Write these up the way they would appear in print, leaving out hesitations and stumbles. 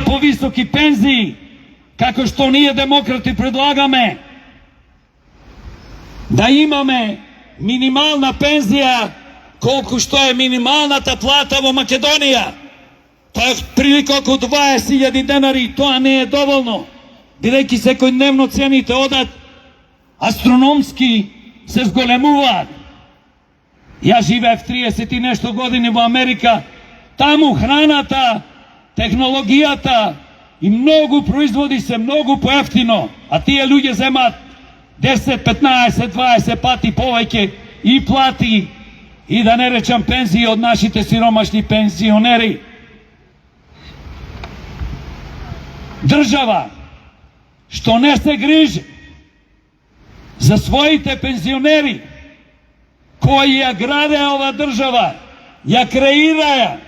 po visoki penziji, kako što nije demokrati predlagame, da imame minimalna penzija koliko što je minimalna ta plata u Makedonija. To je prilike oko 20.000 denari, to ne je dovoljno. Direktno se koji dnevno cenite odat, astronomski se zgolemuvat. Ja živev 30 i nešto godini u Amerika, tamo hranata, tehnologijata i mnogo proizvodi se, mnogo pojeftino, a tije ljudi zemat 10, 15, 20 pati povajke i plati i da ne rečem penzije od našite siromašni penzioneri. Država što ne se griže za svojite penzioneri koji je grade ova država, ja kreira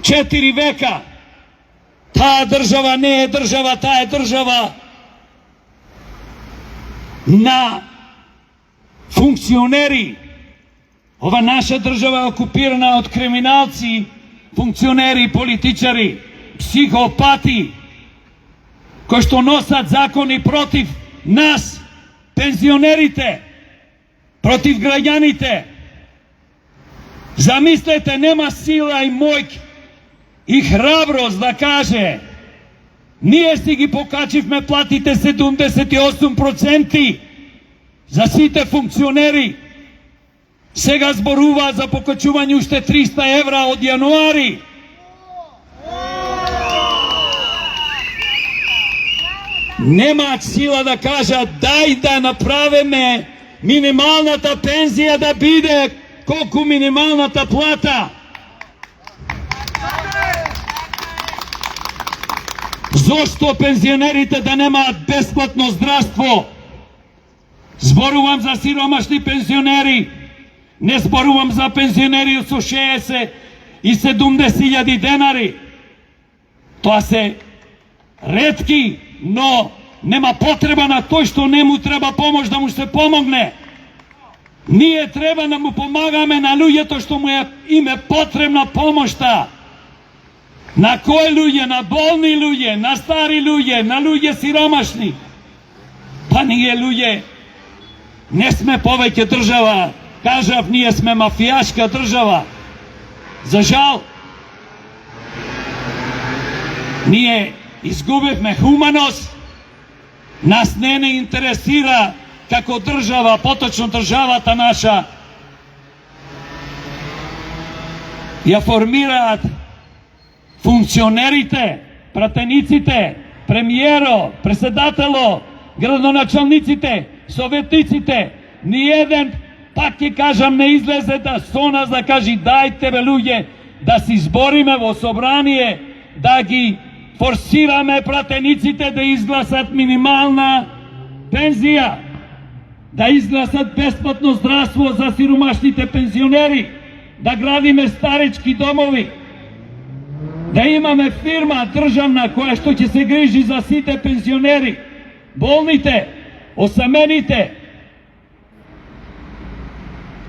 4 veka. Ta država ne je država, ta je država na funkcioneri. Ova naša država je okupirana od kriminalci, funkcioneri, političari, psihopati, koji što nosat zakoni protiv nas, penzionerite, protiv građanite. Zamislite, nema sila i mojk i hrabrost da kaže nije si gi pokačiv me platite 78% za site funkcioneri. Сега зборува за покачување уште 300 евра од јануари. Нема сила да кажа дај да направиме минималната пензија да биде колку минималната плата. Зошто пензионерите да немаат бесплатно здравство? Зборувам за сиромашни пензионери. Не зборувам за пензионери со 60 и 70.000 денари. Тоа се ретки, но нема потреба на тој што не му треба помош да му се помогне. Ние треба да му помагаме на луѓето што му е име потребна помошта. На кои луѓе? На болни луѓе, на стари луѓе, на луѓе сиромашни. Па ние луѓе не сме повеќе држава. Кажав, ние сме мафијашка држава. За жал, ние изгубивме хуманост. Нас не интересира како држава, поточно државата наша ја формираат функционерите, пратениците, премиеро, председатело, градоначалниците, советниците. Ниеден, пак ќе кажам, не излезе да со нас да кажи дајте бе луѓе да се избориме во собрание, да ги форсираме пратениците да изгласат минимална пензија, да изгласат бесплатно здравство за сиромашните пензионери, да градиме старечки домови, да имаме фирма државна која што ќе се грижи за сите пензионери, болните, осамените.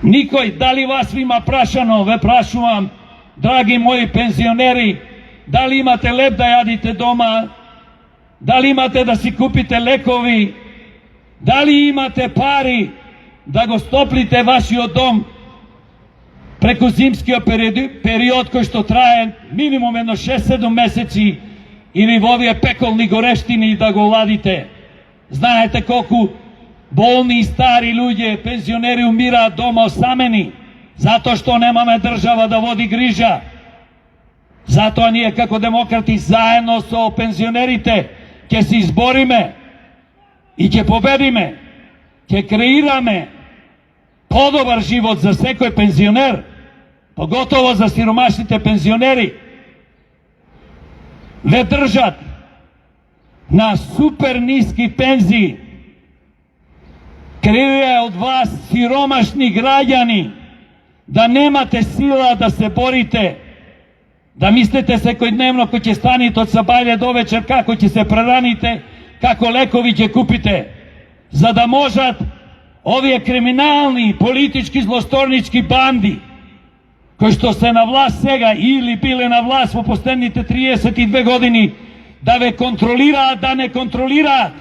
Никој, дали вас ви има прашано, ве прашувам, драги мои пензионери, дали имате леп да јадите дома, дали имате да си купите лекови, дали имате пари да го стоплите вашиот дом преку зимскиот период кој што трае минимум едно 6-7 месеци или во овие пеколни горештини да го ладите. Знаете колку болни и стари луѓе, пензионери умираат дома осамени, затоа што немаме држава да води грижа. Затоа ние како демократи заедно со пензионерите ќе се избориме и ќе победиме, ќе креираме подобар живот за секој пензионер, поготово за сиромашните пензионери. Ве држат на супер ниски пензии. Криво од вас, сиромашни граѓани, да немате сила да се борите, да мислите секојдневно кој ќе станете од сабајле до вечер, како ќе се прераните, како лекови ќе купите, за да можат овие криминални, политички, злосторнички банди koji što se na vlast сега ili bile na vlast u последните 32 години, да ве контролираат, да не контролираат.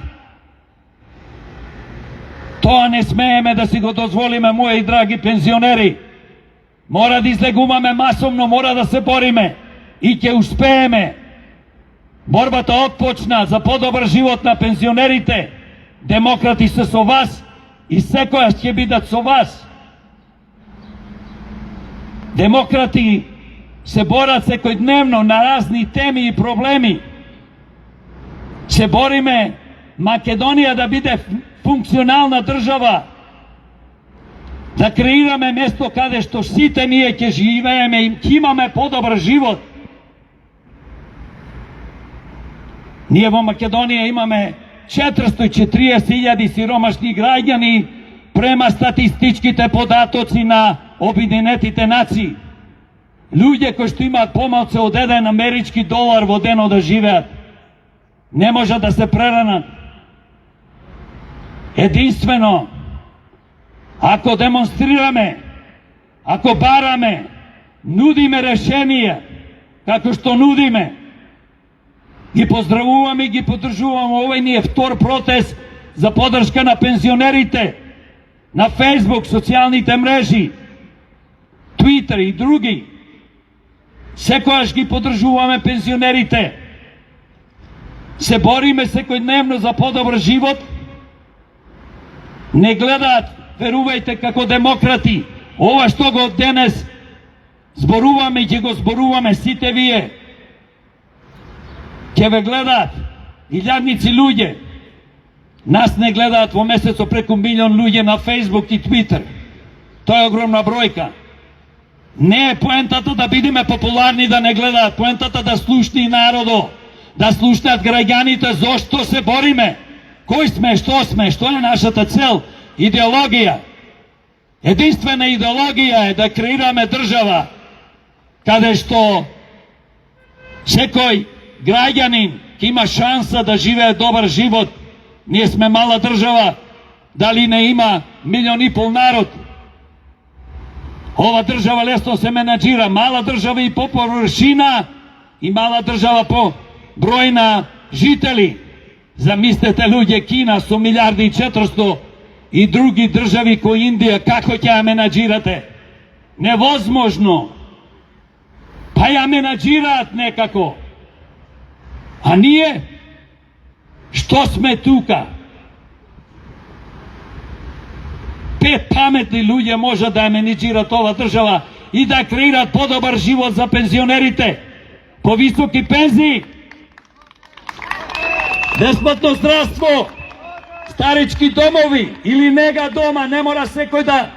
Тоа не смееме да си го дозволиме, мои драги пензионери. Мора да излегуваме масовно, мора да се бориме и ќе успееме. Борбата отпочна за подобар живот на пензионерите. Демократи се со вас и секојаш ќе бидат со вас. Демократи се борат секојдневно на разни теми и проблеми. Се бориме Македонија да биде функционална држава, да креираме место каде што сите ние ќе живееме и ќе имаме подобар живот. Ние во Македонија имаме 440.000 сиромашни граѓани према статистичките податоци на Обединетите нации. Луѓе кои што имаат помалку од $1 во дено да живеат. Не може да се преранат. Единствено, ако демонстрираме, ако бараме, нудиме решение, како што нудиме, ги поздравуваме и ги поддржуваме. Овој ни е втор протест за поддршка на пензионерите на Фейсбук, социјалните мрежи, Твитер и други. Секојаш ги поддржуваме пензионерите. Се бориме секојдневно за подобар живот. Не гледаат, верувајте, како демократи. Ова што го денес зборуваме и ќе го зборуваме сите вие. Ќе ве гледаат илјадници луѓе. Нас не гледаат во месецо преку 1.000.000 луѓе на Фейсбук и Твитер. Тоа е огромна бројка. Не е поентата да бидеме популарни да не гледаат, поентата да слушни народо, да слушнат граѓаните зошто се бориме, кој сме, што е нашата цел, идеологија. Единствена идеологија е да креираме држава каде што секој граѓанин ќе има шанса да живее добар живот. Ние сме мала држава, дали не има 1,5 милиона народ. Ова држава лесно се менаџира, мала држава и по површина и мала држава по број на жители. Замислете луѓе, Кина со 1,4 и други држави кои Индија, како ќе ја менаџирате? Невозможно. Па ја менаџираат некако. А ние што сме тука? 5 паметни луѓе може да ја менаџират ова држава и да креират подобар живот за пензионерите, повисоки пензии, бесплатно здравство, старички домови или нега дома, не мора секој да